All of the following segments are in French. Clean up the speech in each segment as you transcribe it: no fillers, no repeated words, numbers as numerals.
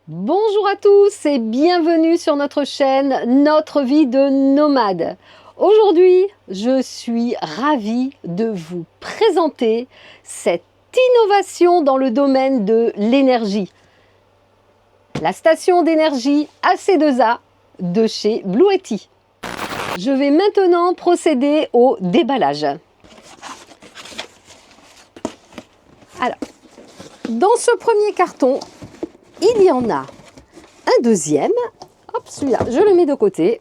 Bonjour à tous et bienvenue sur notre chaîne Notre vie de nomade. Aujourd'hui, je suis ravie de vous présenter cette innovation dans le domaine de l'énergie. La station d'énergie AC2A de chez Bluetti. Je vais maintenant procéder au déballage. Alors, dans ce premier carton, il y en a un deuxième. Hop, celui-là, je le mets de côté.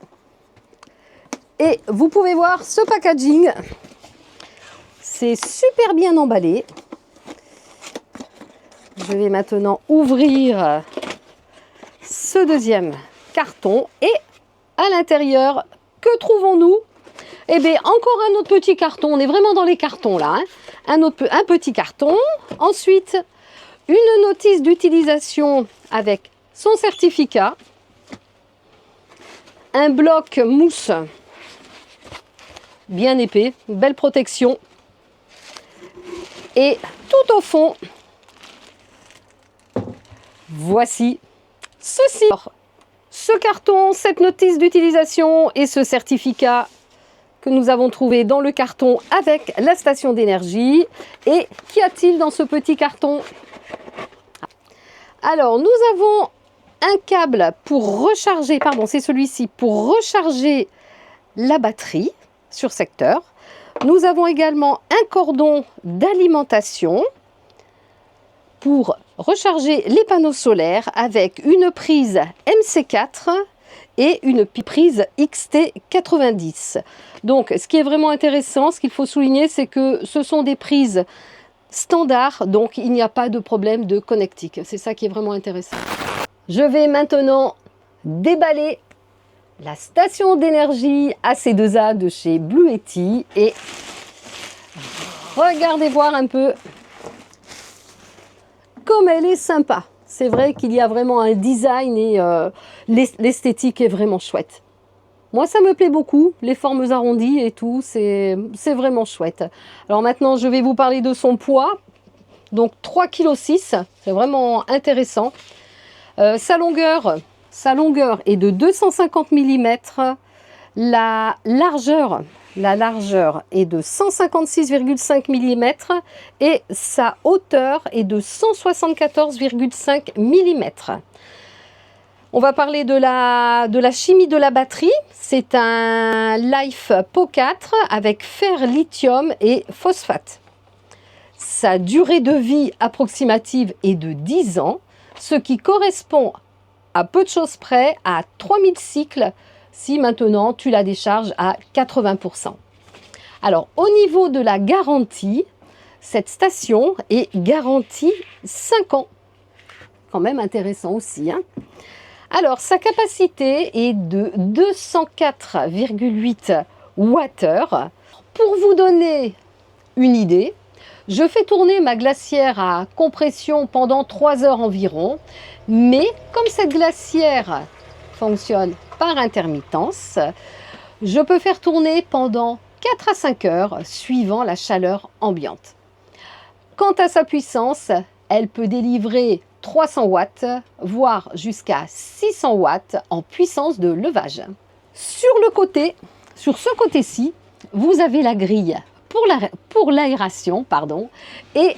Et vous pouvez voir ce packaging. C'est super bien emballé. Je vais maintenant ouvrir ce deuxième carton. Et à l'intérieur, que trouvons-nous? Eh bien, encore un autre petit carton. On est vraiment dans les cartons là. Un petit carton. Ensuite, une notice d'utilisation avec son certificat, un bloc mousse bien épais, belle protection, et tout au fond, voici ceci. Alors, ce carton, cette notice d'utilisation et ce certificat que nous avons trouvé dans le carton avec la station d'énergie. Et qu'y a-t-il dans ce petit carton? Alors, nous avons un câble pour recharger, pardon, c'est celui-ci, pour recharger la batterie sur secteur. Nous avons également un cordon d'alimentation pour recharger les panneaux solaires avec une prise MC4 et une prise XT90. Donc, ce qui est vraiment intéressant, ce qu'il faut souligner, c'est que ce sont des prises standard, donc il n'y a pas de problème de connectique. C'est ça qui est vraiment intéressant. Je vais maintenant déballer la station d'énergie AC2A de chez Bluetti et regardez voir un peu comme elle est sympa. C'est vrai qu'il y a vraiment un design et l'esthétique est vraiment chouette. Moi, ça me plaît beaucoup, les formes arrondies et tout, c'est vraiment chouette. Alors maintenant, je vais vous parler de son poids. Donc 3,6 kg, c'est vraiment intéressant. Sa longueur est de 250 mm. La largeur est de 156,5 mm et sa hauteur est de 174,5 mm. On va parler de la chimie de la batterie. C'est un LiFePO 4 avec fer, lithium et phosphate. Sa durée de vie approximative est de 10 ans, ce qui correspond à peu de choses près à 3000 cycles si maintenant tu la décharges à 80%. Alors, au niveau de la garantie, cette station est garantie 5 ans. Quand même intéressant aussi, hein. Alors, sa capacité est de 204,8 Wh. Pour vous donner une idée, je fais tourner ma glacière à compression pendant 3 heures environ, mais comme cette glacière fonctionne par intermittence, je peux faire tourner pendant 4 à 5 heures suivant la chaleur ambiante. Quant à sa puissance, elle peut délivrer 300 watts, voire jusqu'à 600 watts en puissance de levage. Sur ce côté-ci, vous avez la grille pour l'aération, et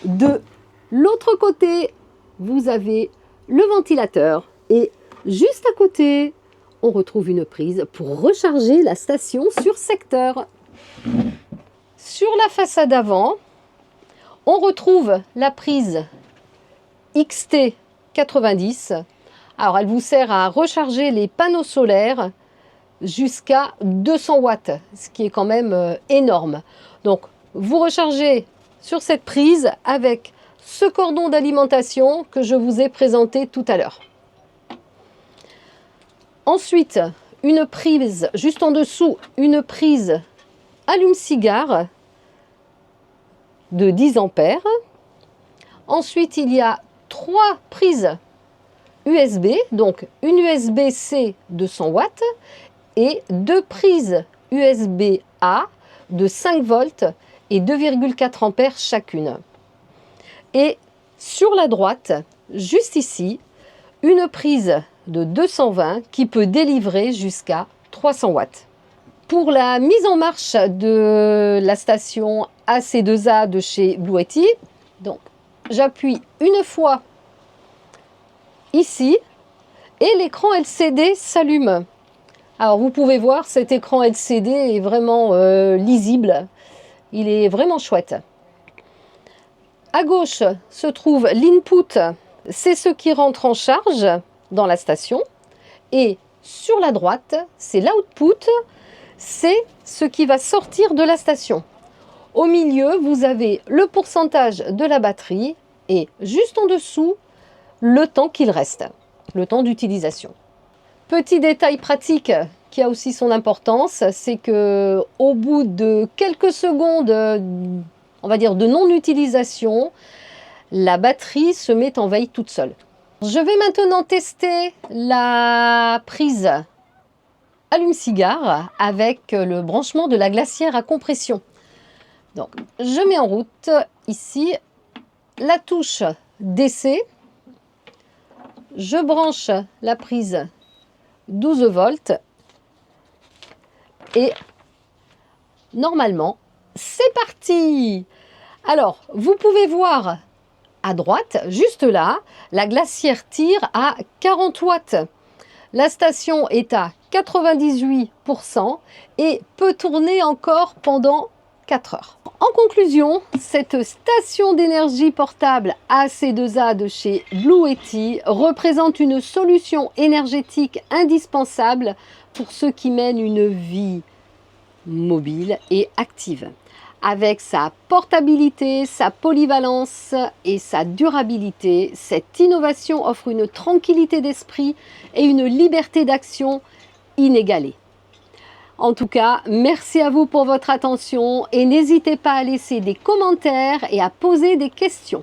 de l'autre côté, vous avez le ventilateur et juste à côté, on retrouve une prise pour recharger la station sur secteur. Sur la façade avant, on retrouve la prise XT90. Alors, elle vous sert à recharger les panneaux solaires jusqu'à 200 watts, ce qui est quand même énorme. Donc, vous rechargez sur cette prise avec ce cordon d'alimentation que je vous ai présenté tout à l'heure. Ensuite, une prise, juste en dessous, une prise allume-cigare de 10 ampères. Ensuite, il y a 3 prises USB, donc une USB-C de 100 watts et 2 prises USB-A de 5 volts et 2,4 ampères chacune. Et sur la droite, juste ici, une prise de 220 qui peut délivrer jusqu'à 300 watts. Pour la mise en marche de la station AC2A de chez Bluetti, donc j'appuie une fois ici et l'écran LCD s'allume. Alors vous pouvez voir, cet écran LCD est vraiment lisible, il est vraiment chouette. À gauche se trouve l'input, c'est ce qui rentre en charge dans la station, et sur la droite, c'est l'output, c'est ce qui va sortir de la station. Au milieu, vous avez le pourcentage de la batterie et juste en dessous, le temps qu'il reste, le temps d'utilisation. Petit détail pratique qui a aussi son importance, c'est que au bout de quelques secondes, on va dire de non-utilisation, la batterie se met en veille toute seule. Je vais maintenant tester la prise allume-cigare avec le branchement de la glacière à compression. Donc, je mets en route ici la touche DC. Je branche la prise 12 volts et normalement, c'est parti! Alors, vous pouvez voir à droite, juste là, la glacière tire à 40 watts. La station est à 98% et peut tourner encore pendant 4 heures. En conclusion, cette station d'énergie portable AC2A de chez Bluetti représente une solution énergétique indispensable pour ceux qui mènent une vie mobile et active. Avec sa portabilité, sa polyvalence et sa durabilité, cette innovation offre une tranquillité d'esprit et une liberté d'action inégalée. En tout cas, merci à vous pour votre attention et n'hésitez pas à laisser des commentaires et à poser des questions.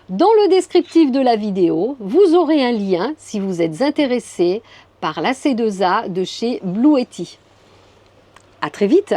Dans le descriptif de la vidéo, vous aurez un lien si vous êtes intéressé par l'AC2A de chez Bluetti. À très vite!